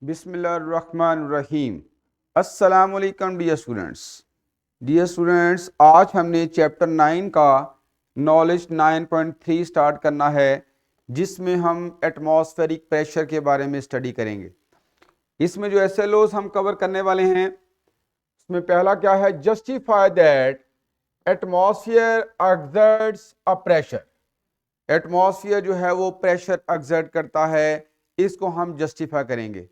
बिस्मिल्लाहिर्रहमानिर्रहीम। अस्सलाम वालेकुम डियर स्टूडेंट्स, आज हमने चैप्टर 9 का नॉलेज 9.3 स्टार्ट करना है, जिसमें हम एटमॉस्फेरिक प्रेशर के बारे में स्टडी करेंगे। इसमें जो एसएलओज हम कवर करने वाले हैं, उसमें पहला क्या है, justify that atmosphere exerts a pressure. Atmosphere जो है वो प्रेशर एक्सर्ट करता है, इसको हम जस्टिफाई करेंगे।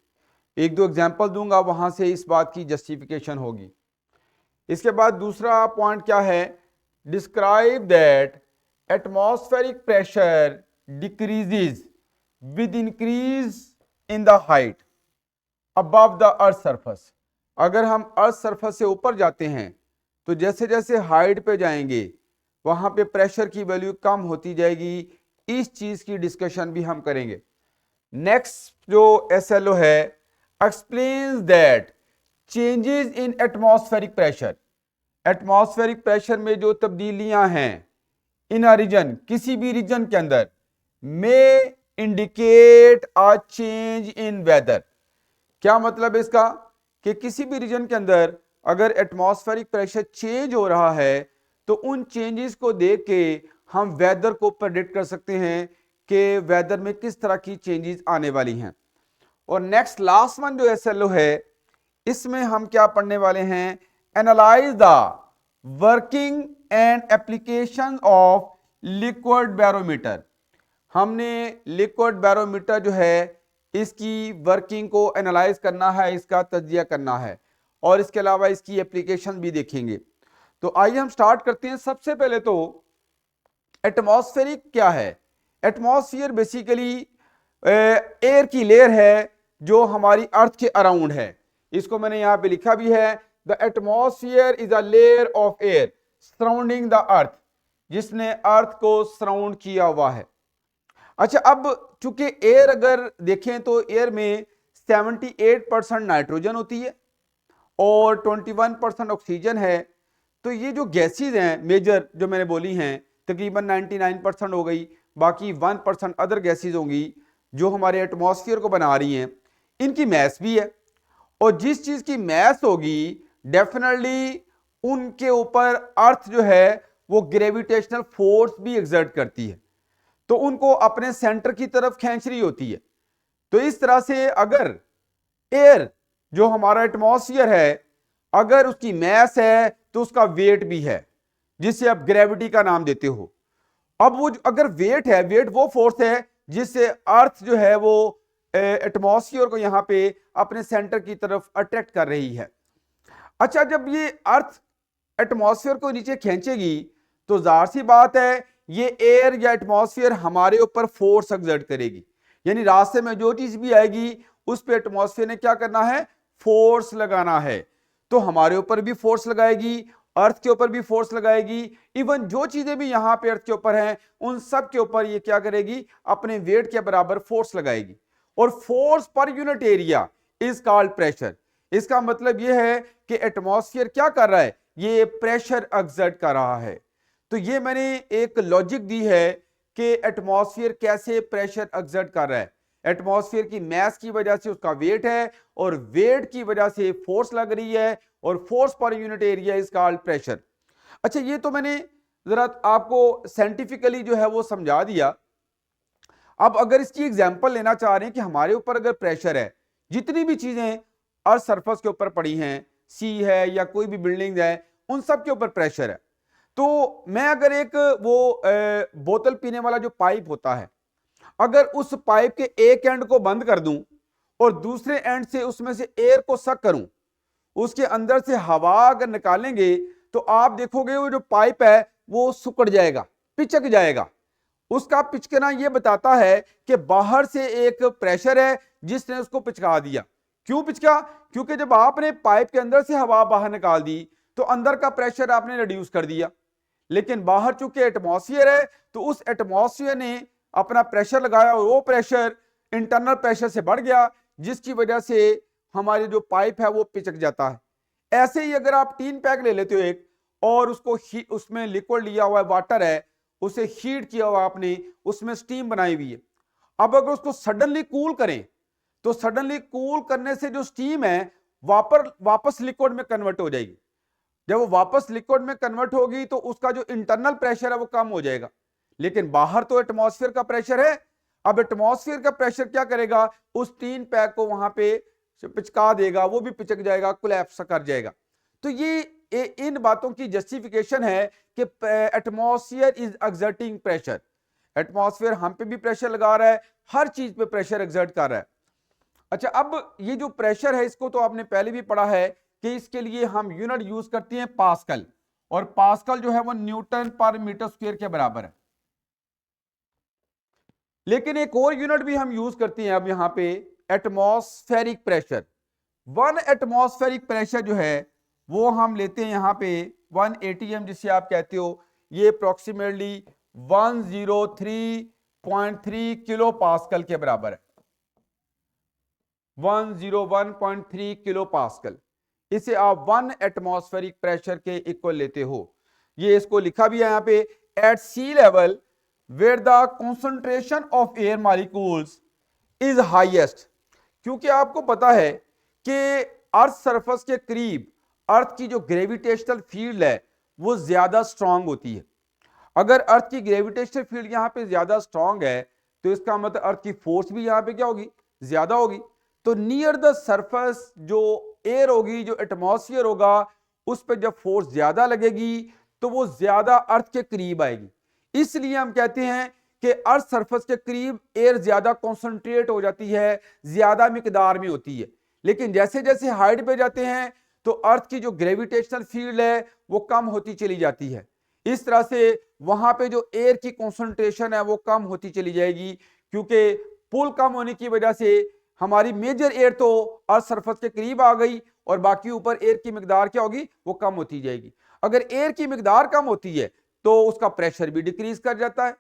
एक दो एग्जांपल दूंगा, वहां से इस बात की जस्टिफिकेशन होगी। इसके बाद दूसरा पॉइंट क्या है, describe that atmospheric pressure decreases with increase in the height above the earth surface. अगर हम अर्थ सरफेस से ऊपर जाते हैं तो जैसे जैसे हाइट पे जाएंगे वहां पे प्रेशर की वैल्यू कम होती जाएगी। इस चीज की डिस्कशन भी हम करेंगे। नेक्स्ट जो एसएलओ है, explains that changes in atmospheric pressure. Atmospheric pressure में जो तब्दीलियां हैं इन अ रीजन, किसी भी रीजन के अंदर, may indicate a change in weather. क्या मतलब है इसका, कि किसी भी रीजन के अंदर अगर एटमॉस्फेरिक प्रेशर चेंज हो रहा है तो उन चेंजेस को देख के हम वेदर को प्रेडिक्ट कर सकते हैं कि वेदर में किस तरह की चेंजेस आने वाली हैं। और नेक्स्ट लास्ट वन जो एसएलओ है, इसमें हम क्या पढ़ने वाले हैं, analyse the working and application of liquid barometer. हमने लिक्विड बैरोमीटर जो है इसकी वर्किंग को एनालाइज करना है, इसका तज्जिया करना है, और इसके अलावा इसकी एप्लीकेशन भी देखेंगे। तो आइए हम स्टार्ट करते हैं। सबसे पहले तो एटमॉस्फेरिक क्या है। एटमॉस्फेयर बेसिकली एयर की लेयर है जो हमारी अर्थ के अराउंड है। इसको मैंने यहां पे लिखा भी है, the atmosphere is a layer of air surrounding the earth, जिसने अर्थ को सराउंड किया हुआ है। अच्छा, अब चूंकि एयर अगर देखें तो एयर में 78% नाइट्रोजन होती है और 21% ऑक्सीजन है। तो ये जो गैसेज हैं मेजर जो मैंने बोली हैं, तकरीबन 99% हो गई, बाकी 1% अदर गैसेज होंगी जो हमारे एटमॉस्फेयर को बना रही हैं। इनकी मैस भी है, और जिस चीज की मैस होगी डेफिनेटली उनके ऊपर अर्थ जो है वो ग्रेविटेशनल फोर्स भी एग्जर्ट करती है, तो उनको अपने सेंटर की तरफ खींच रही होती है। तो इस तरह से अगर एयर जो हमारा एटमॉस्फेयर है, अगर उसकी मैस है तो उसका वेट भी है, जिसे आप ग्रेविटी का नाम देते हो। अब वो अगर वेट है, वेट वो फोर्स है जिससे अर्थ जो है वो एटमॉस्फेयर को यहां पे अपने सेंटर की तरफ अट्रैक्ट कर रही है। अच्छा, जब ये अर्थ एटमॉस्फेयर को नीचे खींचेगी तो जाहिर सी बात है ये एयर या एटमॉस्फेयर हमारे ऊपर फोर्स एक्सर्ट करेगी। यानी रास्ते में जो चीज भी आएगी उस पे एटमॉस्फेयर ने क्या करना है, फोर्स लगाना है। तो हमारे ऊपर भी फोर्स लगाएगी, अर्थ के ऊपर भी फोर्स लगाएगी, इवन जो चीजें भी यहां पे अर्थ के ऊपर हैं उन सब के ऊपर ये क्या करेगी, अपने वेट के बराबर फोर्स लगाएगी। और force per unit area is called pressure. इसका मतलब यह है कि एटमॉस्फेयर क्या कर रहा है, ये प्रेशर एक्सर्ट कर रहा है। तो ये मैंने एक लॉजिक दी है कि एटमॉस्फेयर कैसे प्रेशर एक्सर्ट कर रहा है। एटमॉस्फेयर की मैस की वजह से उसका वेट है, और वेट की वजह से फोर्स लग रही है, और force per unit area is called pressure. अच्छा, ये तो मैंने जरा आपको साइंटिफिकली जो है वो समझा दिया। अब अगर इसकी एग्जांपल लेना चाह रहे हैं कि हमारे ऊपर अगर प्रेशर है, जितनी भी चीजें अर्थ सरफेस के ऊपर पड़ी हैं, सी है या कोई भी बिल्डिंग है, उन सब के ऊपर प्रेशर है। तो मैं अगर एक वो बोतल पीने वाला जो पाइप होता है, अगर उस पाइप के एक एंड को बंद कर दूं और दूसरे एंड से उसमें से एयर को सक करूं, उसके अंदर से हवा अगर निकालेंगे तो आप देखोगे वो जो पाइप है वो सिकुड़ जाएगा, पिचक जाएगा। उसका पिचकना यह बताता है कि बाहर से एक प्रेशर है जिसने उसको पिचका दिया। क्यों पिचका, क्योंकि जब आपने पाइप के अंदर से हवा बाहर निकाल दी तो अंदर का प्रेशर आपने रिड्यूस कर दिया, लेकिन बाहर चूंकि एटमॉस्फेयर है तो उस एटमॉस्फेयर ने अपना प्रेशर लगाया और वो प्रेशर इंटरनल प्रेशर से बढ़ गया, जिसकी वजह से हमारी जो पाइप है वो पिचक जाता है। ऐसे ही अगर आप टीन पैक ले लेते हो एक, और उसको उसमें लिक्विड लिया हुआ है, वाटर है, उसे हीट किया हुआ आपने, उसमें स्टीम बनाई हुई है। अब अगर उसको सडनली कूल करें तो सडनली कूल करने से जो स्टीम है वापस लिक्विड में कन्वर्ट हो जाएगी। जब वो वापस लिक्विड में कन्वर्ट होगी तो उसका जो इंटरनल प्रेशर है वो कम हो जाएगा, लेकिन बाहर तो एटमॉस्फेयर का प्रेशर है। अब एटमॉस्फेयर का प्रेशर क्या करेगा, उस टीन पैक को वहां पे पिचका देगा, वो भी पिचक जाएगा, कोलैप्स कर जाएगा। तो ये इन बातों की जस्टिफिकेशन है कि atmosphere is exerting pressure. Atmosphere हम पे भी प्रेशर लगा रहा है, हर चीज पे प्रेशर एक्सर्ट कर रहा है। अच्छा, अब ये जो प्रेशर है इसको तो आपने पहले भी पढ़ा है कि इसके लिए हम यूनिट यूज करते हैं पास्कल, और पास्कल जो है वो न्यूटन पर मीटर स्क्वायर के बराबर है। लेकिन एक और यूनिट भी हम यूज करते हैं अब यहां पे, एटमॉस्फेरिक प्रेशर। 1 एटमॉस्फेरिक प्रेशर जो है वो हम लेते हैं यहां पे 1 atm, जिसे आप कहते हो, ये अप्रोक्सीमेटली 103.3 किलो पास्कल के बराबर है। 101.3 किलो पास्कल, इसे आप 1 एटमॉस्फेरिक प्रेशर के इक्वल लेते हो। ये इसको लिखा भी है यहां पे, at sea level where the concentration of air molecules is highest. क्योंकि आपको पता है कि अर्थ सरफेस के करीब अर्थ की जो ग्रेविटेशनल फील्ड है वो ज्यादा स्ट्रांग होती है। अगर अर्थ की ग्रेविटेशनल फील्ड यहां पे ज्यादा स्ट्रांग है तो इसका मतलब अर्थ की फोर्स भी यहां पे क्या होगी, ज्यादा होगी। तो नियर द सरफेस जो एयर होगी, जो एटमॉस्फेयर होगा, उस पर जब फोर्स ज्यादा लगेगी तो वो ज्यादा अर्थ के करीब आएगी। इसलिए हम कहते हैं कि अर्थ सरफेस के करीब एयर ज्यादा कॉन्सेंट्रेट हो जाती है, ज्यादा मिकदार में होती है। लेकिन जैसे जैसे हाइट पे जाते हैं तो अर्थ की जो ग्रेविटेशनल फील्ड है वो कम होती चली जाती है। इस तरह से वहां पे जो एयर की कॉन्सेंट्रेशन है वो कम होती चली जाएगी, क्योंकि पुल कम होने की वजह से हमारी मेजर एयर तो अर्थ सरफेस के करीब आ गई और बाकी ऊपर एयर की मिकदार क्या होगी, वो कम होती जाएगी। अगर एयर की मिकदार कम होती है तो उसका प्रेशर भी डिक्रीज कर जाता है।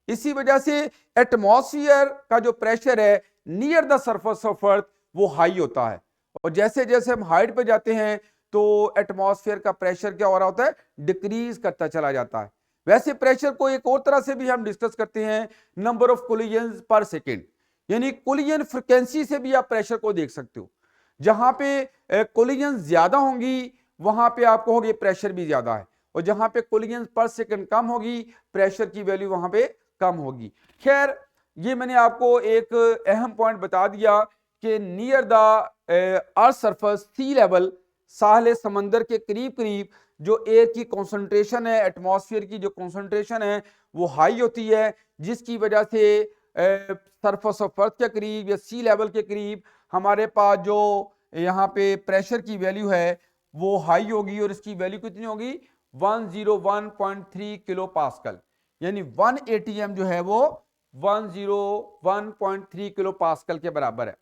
इसी वजह से एटमॉस्फेयर का जो प्रेशर है near the surface of earth वो हाई होता है, और जैसे जैसे हम हाइट पे जाते हैं तो एटमॉस्फेयर का प्रेशर क्या हो रहा होता है, डिक्रीज करता चला जाता है। वैसे प्रेशर को एक और तरह से भी हम डिस्कस करते हैं, नंबर ऑफ कोलिजन्स पर सेकेंड, यानी कोलिजन फ्रीक्वेंसी से भी आप प्रेशर को देख सकते हो। जहां पे कोलिजन ज्यादा होंगी वहां पे आप कहोगे प्रेशर भी ज्यादा है, और जहां पे कोलिजन पर सेकंड कम होगी प्रेशर की वैल्यू वहां पे कम होगी। खैर, ये मैंने आपको एक अहम पॉइंट बता दिया कि near the earth surface sea level, साहले समंदर के करीब करीब जो एयर की कॉन्सेंट्रेशन है, एटमॉस्फेयर की जो कॉन्सेंट्रेशन है वो हाई होती है, जिसकी वजह से सरफेस ऑफ अर्थ के करीब या सी लेवल के करीब हमारे पास जो यहाँ पे प्रेशर की वैल्यू है वो हाई होगी, और इसकी वैल्यू कितनी होगी, 101.3 किलो पास्कल, यानी 1 atm जो है वो 101.3 किलो पास्कल के बराबर है।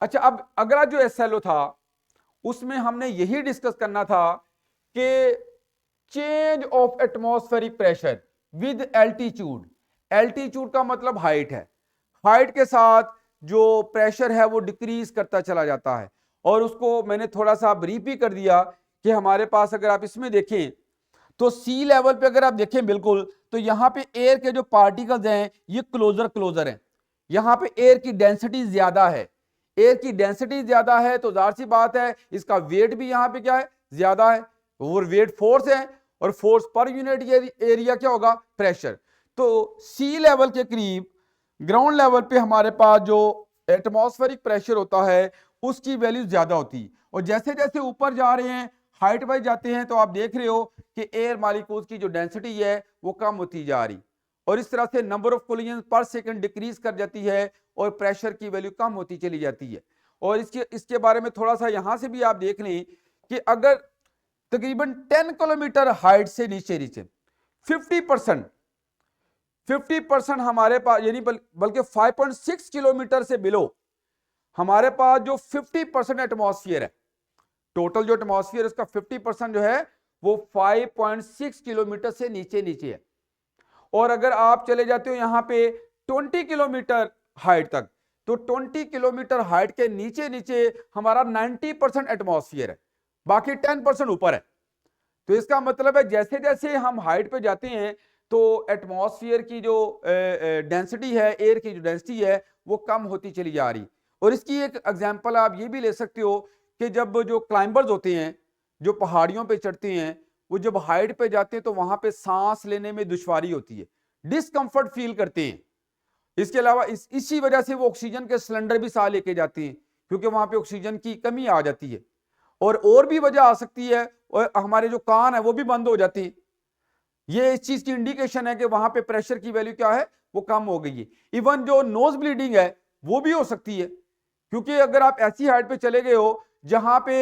अच्छा, अब अगला जो SLO था उसमें हमने यही डिस्कस करना था कि change of atmospheric pressure with altitude. Altitude का मतलब हाइट है, हाइट के साथ जो प्रेशर है वो डिक्रीज करता चला जाता है। और उसको मैंने थोड़ा सा ब्रीफ भी कर दिया कि हमारे पास अगर आप इसमें देखें तो सी लेवल पे अगर आप देखें बिल्कुल, तो यहां पे एयर के जो पार्टिकल्स हैं ये क्लोजर हैं। यहां पे एयर की डेंसिटी ज्यादा है, एयर की डेंसिटी ज्यादा है तो जाहिर सी बात है इसका वेट भी यहां पे क्या है, ज्यादा है, और वेट फोर्स है, और फोर्स पर यूनिट एरिया क्या होगा, प्रेशर। तो सी लेवल के करीब ग्राउंड लेवल पे हमारे पास जो एटमॉस्फेरिक प्रेशर होता है उसकी वैल्यू ज्यादा होती है, और जैसे जैसे ऊपर जा रहे हैं, हाइट वाइज जाते हैं, तो आप देख रहे हो कि एयर मॉलिक्यूल्स की जो डेंसिटी है वो कम होती जा रही, और इस तरह से नंबर ऑफ कोलिजन पर सेकंड डिक्रीज कर जाती है और प्रेशर की वैल्यू कम होती चली जाती है। और इसके बारे में थोड़ा सा यहां से भी आप देख लें कि अगर तकरीबन 10 किलोमीटर हाइट से नीचे 50% हमारे पास, यानी बल्कि 5.6 किलोमीटर से बिलो हमारे पास जो 50% एटमॉस्फेयर है, टोटल जो एटमॉस्फेयर उसका 50% जो है वो 5.6 किलोमीटर से नीचे है। और अगर आप चले जाते हो यहां पे 20 किलोमीटर हाइट तक, तो 20 किलोमीटर हाइट के नीचे हमारा 90% एटमॉस्फेयर है, बाकी 10% ऊपर है। तो इसका मतलब है जैसे जैसे हम हाइट पे जाते हैं तो एटमॉस्फेयर की जो डेंसिटी है, एयर की जो डेंसिटी है वो कम होती चली जा रही, और इसकी एक एग्जांपल आप ये भी ले सकते हो कि जब जो क्लाइंबर्स होते हैं, जो पहाड़ियों पे चढ़ते हैं, वो जब हाइट पे जाते हैं तो वहां पे सांस लेने में दुश्वारी होती है, डिस्कंफर्ट फील करते हैं। इसके अलावा इसी वजह से वो ऑक्सीजन के सिलेंडर भी साथ लेके जाते हैं, क्योंकि वहां पे ऑक्सीजन की कमी आ जाती है। और भी वजह आ सकती है, और हमारे जो कान है वो भी बंद हो जाते हैं। ये इस चीज की इंडिकेशन है कि वहां पे प्रेशर की वैल्यू क्या है, वो कम हो गई है। इवन जो नोज ब्लीडिंग है वो भी हो सकती है, क्योंकि अगर आप ऐसी हाइट पे चले गए हो जहां पे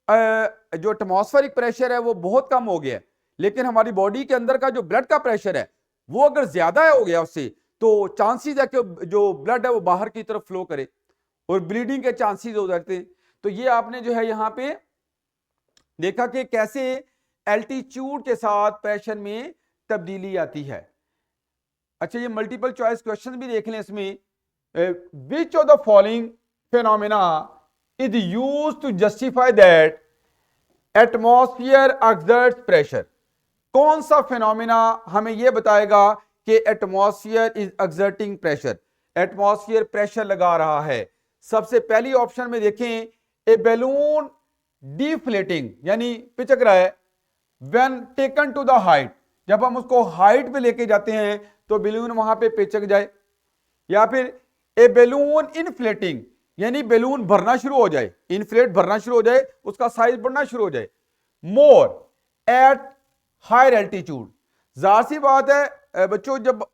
जो एटमॉस्फेरिक प्रेशर है वो बहुत कम हो गया है, लेकिन हमारी बॉडी के अंदर का जो ब्लड का प्रेशर है वो अगर ज्यादा हो गया उससे, तो चांसेस है कि जो ब्लड है वो बाहर की तरफ फ्लो करे और ब्लीडिंग के चांसेस हो जाते हैं। तो ये आपने जो है यहां पे देखा कि कैसे एल्टीट्यूड के साथ प्रेशर में तब्दीली आती है। अच्छा, ये मल्टीपल चॉइस क्वेश्चन भी देख लें इसमें। Which of the following phenomena is used to justify that atmosphere exerts pressure? कौन सा फिनोमेना हमें यह बताएगा कि atmosphere is exerting pressure, atmosphere pressure लगा रहा है? सबसे पहली ऑप्शन में देखें, ए बैलून डिफ्लेटिंग यानी पिचक रहा है, when taken to the height, जब हम उसको हाइट पे लेके जाते हैं तो बैलून वहां पे पिचक जाए। या फिर ए बैलून इनफ्लेटिंग यानी बैलून भरना शुरू हो जाए, इनफ्लेट भरना शुरू हो जाए, उसका साइज बढ़ना शुरू हो जाए। मोर एट हायर एल्टीट्यूड, जाहिर सी बात है बच्चों, जब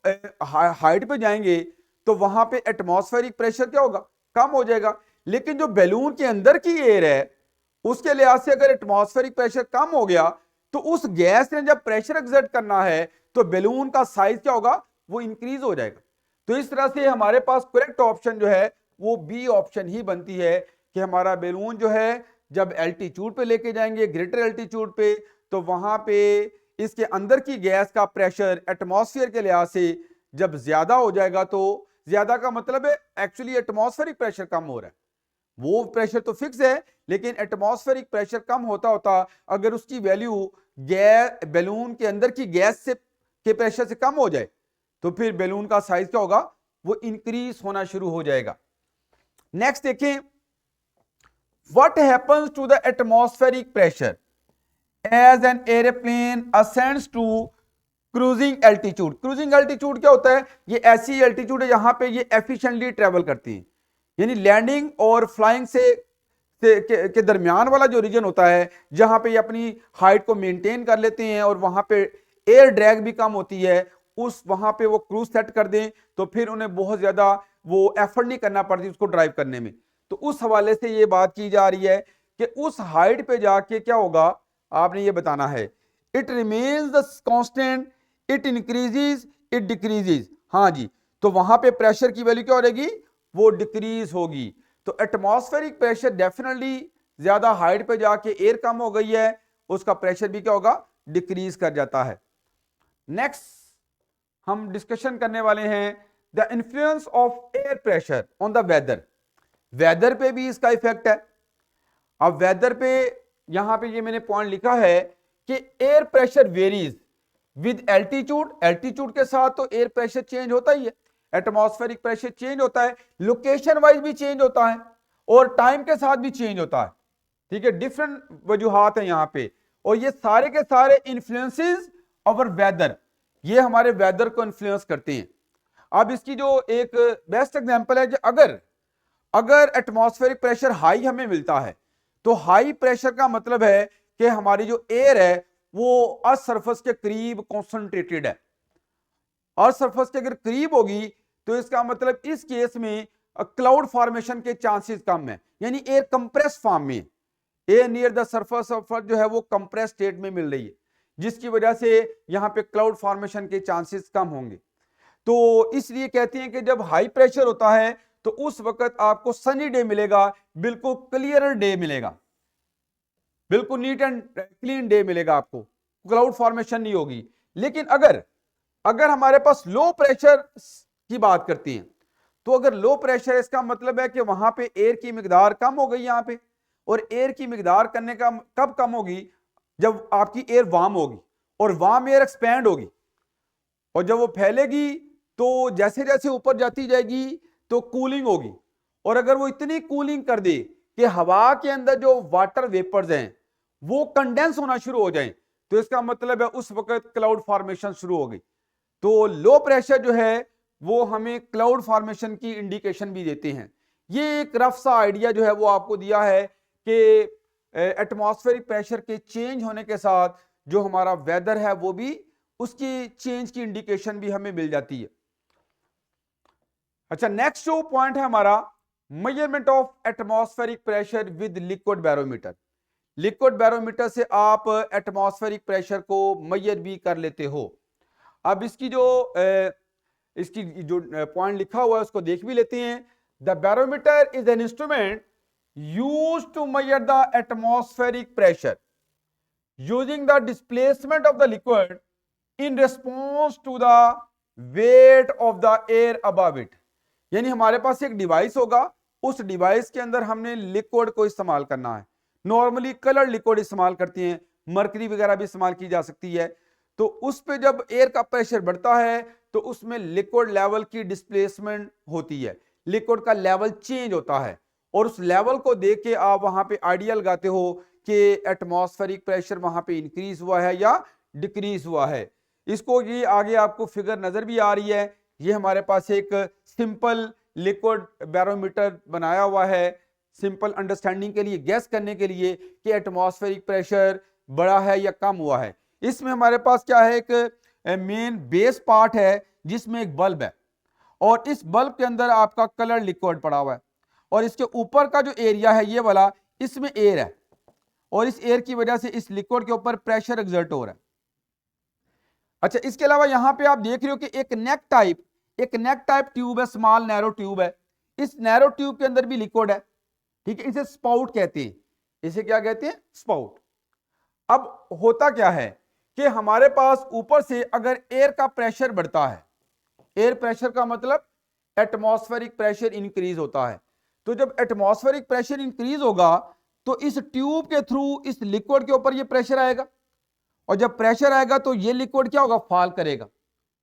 हाइट पे जाएंगे तो वहां पे एटमॉस्फेरिक प्रेशर क्या होगा, कम हो जाएगा। लेकिन जो बैलून के अंदर की एयर है उसके लिहाज से अगर एटमॉस्फेरिक प्रेशर कम हो गया तो उस गैस ने जब प्रेशर एक्सर्ट करना है तो बैलून का साइज क्या होगा, वो इंक्रीज हो जाएगा। तो इस तरह से हमारे पास करेक्ट ऑप्शन जो है वो बी ऑप्शन ही बनती है कि हमारा बैलून जो है जब एल्टीट्यूड पे लेके जाएंगे, ग्रेटर एल्टीट्यूड पे, तो वहां पे इसके अंदर की गैस का प्रेशर एटमॉस्फेयर के लिहाज से जब ज्यादा हो जाएगा, तो ज्यादा का मतलब है एक्चुअली एटमॉस्फेरिक प्रेशर कम हो रहा है, वो प्रेशर तो फिक्स है, लेकिन एटमॉस्फेरिक प्रेशर कम होता होता अगर उसकी वैल्यू गैस बैलून के अंदर की गैस से के प्रेशर से कम हो जाए तो फिर बैलून का साइज क्या होगा, वो इंक्रीज होना शुरू हो जाएगा। नेक्स्ट देखें, what happens to the atmospheric pressure as an aeroplane ascends to cruising altitude? Cruising altitude क्या होता है, ये ऐसी एल्टीट्यूड है यहां पे ये एफिशिएंटली ट्रेवल करती है, यानी लैंडिंग और फ्लाइंग के दरमियान वाला जो रीजन होता है जहां पे ये अपनी हाइट को मेंटेन कर लेते हैं और वहां पे एयर ड्रैग भी कम होती है, उस वहां पे वो क्रूज सेट कर दें तो फिर उन्हें बहुत ज्यादा वो एफर्ट नहीं करना पड़ती उसको ड्राइव करने में। तो उस हवाले से ये बात की जा रही है कि उस हाइट पे जाके क्या होगा, आपने ये बताना है। It remains the constant, it increases, it decreases. हाँ जी, तो वहां पे प्रेशर की वैल्यू क्या हो जाएगी, वो डिक्रीज होगी। तो एटमॉस्फेरिक प्रेशर डेफिनेटली ज्यादा हाइट पे जाके एयर कम हो गई है, उसका प्रेशर भी क्या होगा, डिक्रीज कर जाता है। नेक्स्ट हम डिस्कशन करने वाले हैं the influence of air pressure on the weather. Weather पे भी इसका इफेक्ट है। अब वेदर पे यहां पे ये मैंने पॉइंट लिखा है कि air pressure varies with altitude, altitude के साथ तो एयर प्रेशर चेंज होता ही है, एटमॉस्फेरिक प्रेशर चेंज होता है, लोकेशन वाइज भी चेंज होता है और टाइम के साथ भी चेंज होता है। ठीक है, डिफरेंट वजूहात है यहां पे, और ये सारे के सारे इन्फ्लुएंसेस ओवर वेदर, ये हमारे वेदर को इन्फ्लुएंस करते हैं। अब इसकी जो एक बेस्ट एग्जांपल है कि अगर एटमॉस्फेरिक प्रेशर हाई हमें मिलता है तो हाई प्रेशर का मतलब है कि हमारी जो एयर है वो अर्थ सरफेस के करीब कॉन्सेंट्रेटेड है। अर्थ सरफेस के अगर करीब होगी तो इसका मतलब इस केस में क्लाउड फॉर्मेशन के चांसेस कम है, यानी एयर कंप्रेस फॉर्म में, air near the surface of earth जो है वो कंप्रेस स्टेट में मिल रही है, जिसकी वजह से यहां पे क्लाउड फॉर्मेशन के चांसेस कम होंगे। तो इसलिए कहते हैं कि जब हाई प्रेशर होता है तो उस वक्त आपको सनी डे मिलेगा, बिल्कुल क्लियर डे मिलेगा, बिल्कुल नीट एंड क्लीन डे मिलेगा, आपको क्लाउड फॉर्मेशन नहीं होगी। लेकिन अगर हमारे पास लो प्रेशर की बात करते हैं तो अगर लो प्रेशर, इसका मतलब है कि वहां पे एयर की मिकदार कम हो गई यहां पे, और एयर की मिकदार करने का कब कम होगी, जब आपकी एयर वार्म होगी और वार्म एयर एक्सपैंड होगी, और जब वो फैलेगी तो जैसे जैसे ऊपर जाती जाएगी तो कूलिंग होगी, और अगर वो इतनी कूलिंग कर दे कि हवा के अंदर जो वाटर वेपर्स हैं वो कंडेंस होना शुरू हो जाएं, तो इसका मतलब है उस वक्त क्लाउड फॉर्मेशन शुरू हो गई। तो लो प्रेशर जो है वो हमें क्लाउड फॉर्मेशन की इंडिकेशन भी देते हैं। ये एक रफ सा आइडिया जो है वो आपको दिया है कि एटमॉस्फेरिक प्रेशर के चेंज होने के साथ जो हमारा वेदर है वो भी उसकी चेंज की इंडिकेशन भी हमें मिल जाती है। अच्छा, नेक्स्ट जो पॉइंट है हमारा, measurement of atmospheric pressure with liquid barometer. Liquid barometer से आप एटमॉस्फेरिक प्रेशर को मेजर भी कर लेते हो। अब इसकी जो पॉइंट लिखा हुआ है उसको देख भी लेते हैं। The barometer is an instrument used to measure the atmospheric pressure using the displacement of the liquid in response to the weight of the air above it। यानी हमारे पास एक डिवाइस होगा, उस डिवाइस के अंदर हमने लिक्विड को इस्तेमाल करना है। नॉर्मली कलर लिक्विड इस्तेमाल करते हैं, मरकरी वगैरह भी इस्तेमाल की जा सकती है। तो उस पे जब एयर का प्रेशर बढ़ता है तो उसमें लिक्विड लेवल की डिस्प्लेसमेंट होती है, लिक्विड का लेवल चेंज होता है, और उस लेवल को देख के आप वहां पे आइडिया लगाते हो कि एटमॉस्फेरिक प्रेशर वहां पे इंक्रीज हुआ है या डिक्रीज हुआ है। इसको ये आगे आपको फिगर नजर भी आ रही है। ये हमारे पास एक सिंपल लिक्विड बैरोमीटर बनाया हुआ है, सिंपल अंडरस्टैंडिंग के लिए, गैस करने के लिए कि एटमॉस्फेरिक प्रेशर बढ़ा है या कम हुआ है। इसमें हमारे पास क्या है, एक मेन बेस पार्ट है जिसमें एक बल्ब है, और इस बल्ब के अंदर आपका कलर लिक्विड पड़ा हुआ है, और इसके ऊपर का जो एरिया है ये वाला, इसमें एयर है, और इस एयर की वजह से इस लिक्विड के ऊपर प्रेशर एक्सर्ट हो रहा है। अच्छा, इसके अलावा यहां पे आप देख रहे हो कि एक नेक टाइप ट्यूब है, स्मॉल नैरो ट्यूब है। इस नैरो ट्यूब के अंदर भी लिक्विड है, ठीक है। इसे स्पाउट कहते हैं, इसे क्या कहते हैं, स्पाउट। अब होता क्या है कि हमारे पास ऊपर से अगर एयर का प्रेशर बढ़ता है, एयर प्रेशर का मतलब एटमॉस्फेरिक प्रेशर इंक्रीज होता है। तो जब एटमॉस्फेरिक प्रेशर इंक्रीज होगा तो इस ट्यूब के थ्रू इस लिक्विड के ऊपर ये प्रेशर आएगा, और जब प्रेशर आएगा तो ये लिक्विड क्या होगा, फॉल करेगा।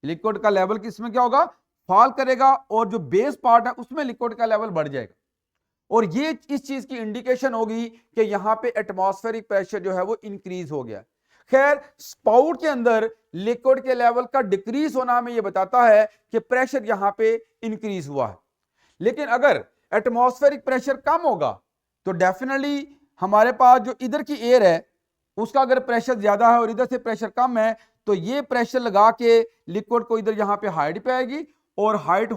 लिक्विड का लेवल किसमें क्या होगा, फॉल करेगा, और जो बेस पार्ट है उसमें लिक्विड का लेवल बढ़ जाएगा, और ये इस चीज की इंडिकेशन होगी कि यहां पे एटमॉस्फेरिक प्रेशर जो है वो इंक्रीज हो गया। खैर, स्पाउट के अंदर लिक्विड के लेवल का डिक्रीज होना हमें ये बताता है कि प्रेशर यहां पे इंक्रीज हुआ है। लेकिन अगर एटमॉस्फेरिक प्रेशर कम होगा तो डेफिनेटली हमारे पास जो इधर की एयर है उसका अगर प्रेशर ज्यादा है और इधर से प्रेशर कम है, तो ये प्रेशर लगा के लिक्विड को इधर यहां पे हाइट पे आएगी, और हाइट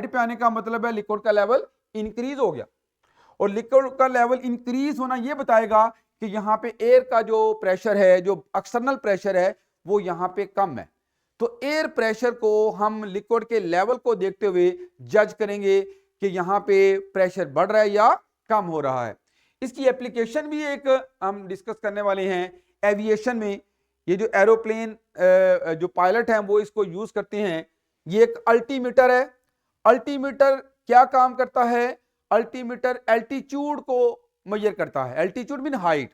पे आने का मतलब है लिक्विड का लेवल इंक्रीज हो गया। और लिक्विड का लेवल इंक्रीज होना यह बताएगा कि यहां पे एयर का जो प्रेशर है, जो एक्सटर्नल प्रेशर है, वो यहां पे कम है। तो एयर प्रेशर को हम लिक्विड के लेवल को देखते हुए जज करेंगे कि यहां पे प्रेशर बढ़ रहा है या कम हो रहा है। इसकी एप्लीकेशन भी एक हम डिस्कस करने वाले हैं एविएशन में। ये जो एरोप्लेन जो पायलट हैं वो इसको यूज करते हैं। ये एक अल्टीमीटर है। अल्टीमीटर क्या काम करता है, अल्टीमीटर एल्टीट्यूड को मेजर करता है। Altitude mean height.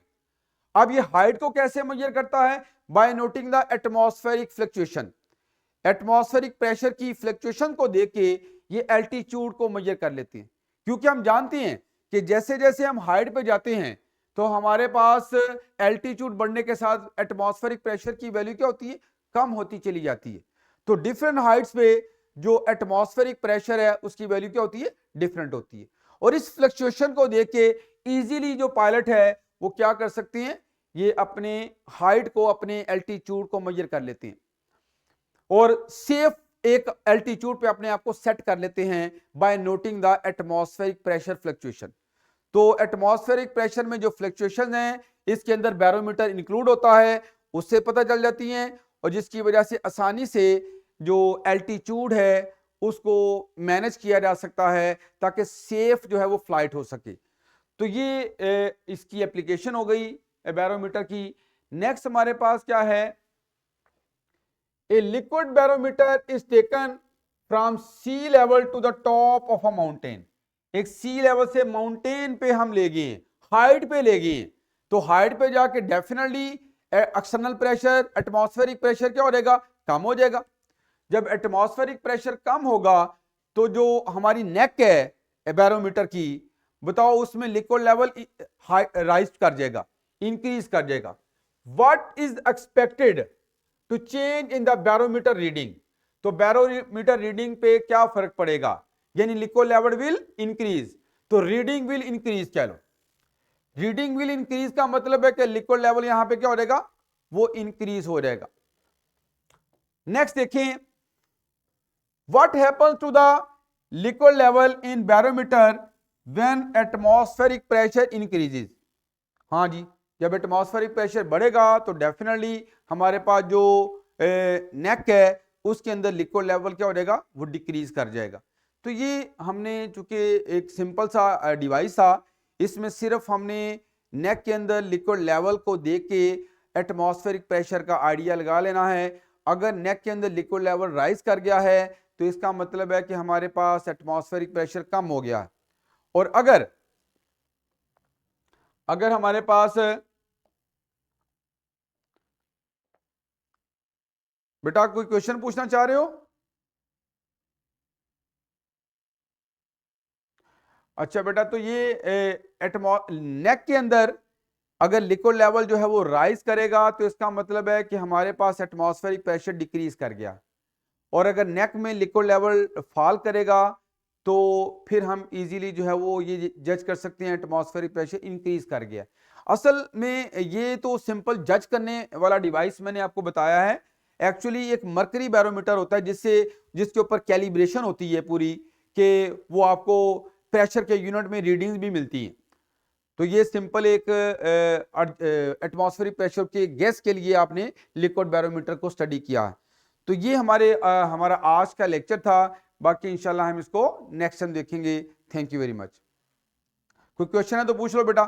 अब ये हाइट को कैसे मेजर करता है, by noting the atmospheric fluctuation. Atmospheric pressure की फ्लक्चुएशन को देख के ये एल्टीट्यूड को मेजर कर लेते हैं, क्योंकि हम जानते हैं कि जैसे जैसे हम हाइट पे जाते हैं तो हमारे पास एल्टीट्यूड बढ़ने के साथ एटमॉस्फेरिक प्रेशर की वैल्यू क्या होती है, कम होती चली जाती है। तो डिफरेंट हाइट्स पे जो एटमॉस्फेरिक प्रेशर है उसकी वैल्यू क्या होती है, डिफरेंट होती है। और इस फ्लक्चुएशन को देख के इजीली जो पायलट है वो क्या कर सकते हैं, ये अपने हाइट को, अपने एल्टीट्यूड को मेजर कर लेते हैं, और सेफ एक एल्टीट्यूड पे अपने आप को सेट कर लेते हैं by noting the atmospheric pressure fluctuation. तो एटमॉस्फेरिक प्रेशर में जो फ्लक्चुएशन है इसके अंदर बैरोमीटर इंक्लूड होता है, उससे पता चल जाती हैं, और जिसकी वजह से आसानी से जो एल्टीट्यूड है उसको मैनेज किया जा सकता है ताकि सेफ जो है वो फ्लाइट हो सके। तो ये इसकी एप्लीकेशन हो गई बैरोमीटर की। नेक्स्ट हमारे पास क्या है, a liquid barometer is taken from sea level to the top of a mountain. एक सी लेवल से माउंटेन पे हम ले गए, हाइट पे ले गए, तो हाइट पे जाके definitely external pressure, atmospheric pressure क्या हो जाएगा, कम हो जाएगा। जब एटमॉस्फेरिक प्रेशर कम होगा तो जो हमारी नेक है, बैरोमीटर की, बताओ उसमें लिक्विड लेवल राइज कर जाएगा, इंक्रीज कर जाएगा। What is expected to change in the barometer reading, तो बैरोमीटर रीडिंग पे क्या फर्क पड़ेगा, यानी लिक्विड लेवल विल इंक्रीज, तो रीडिंग विल इंक्रीज। चलो, रीडिंग विल इंक्रीज का मतलब है कि लिक्विड लेवल यहां पे क्या हो जाएगा, वो इंक्रीज हो जाएगा। नेक्स्ट देखें, what happens to the liquid level in barometer when atmospheric pressure increases. हाँ जी, जब एटमॉस्फेरिक प्रेशर बढ़ेगा तो डेफिनेटली हमारे पास जो नेक है उसके अंदर लिक्विड लेवल क्या हो जाएगा, वो डिक्रीज कर जाएगा। तो ये हमने चूंकि एक सिंपल सा डिवाइस था, इसमें सिर्फ हमने नेक के अंदर लिक्विड लेवल को देख के एटमॉस्फेरिक प्रेशर का आइडिया लगा लेना है। अगर नेक के अंदर लिक्विड लेवल राइज कर गया है तो इसका मतलब है कि हमारे पास एटमॉस्फेरिक प्रेशर कम हो गया है। और अगर हमारे पास बेटा कोई क्वेश्चन पूछना चाह रहे हो? अच्छा बेटा, तो ये नेक के अंदर अगर लिक्विड लेवल जो है वो राइज करेगा तो इसका मतलब है कि हमारे पास एटमॉस्फेरिक प्रेशर डिक्रीज कर गया। और अगर नेक में लिक्विड लेवल फॉल करेगा तो फिर हम इजीली जो है वो ये जज कर सकते हैं एटमॉस्फेरिक प्रेशर इंक्रीज कर गया। असल में ये तो सिंपल जज करने वाला डिवाइस मैंने आपको बताया है। एक्चुअली एक मर्करी बैरोमीटर होता है जिसके ऊपर कैलिब्रेशन होती है पूरी, कि वो आपको प्रेशर के यूनिट में रीडिंग्स भी मिलती है। तो ये सिंपल एक एटमॉस्फेरिक प्रेशर के गैस के लिए आपने लिक्विड बैरोमीटर को स्टडी किया है। तो ये हमारा आज का लेक्चर था। बाकी इंशाल्लाह हम इसको नेक्स्ट टाइम देखेंगे। Thank you very much. कोई क्वेश्चन है तो पूछ लो बेटा।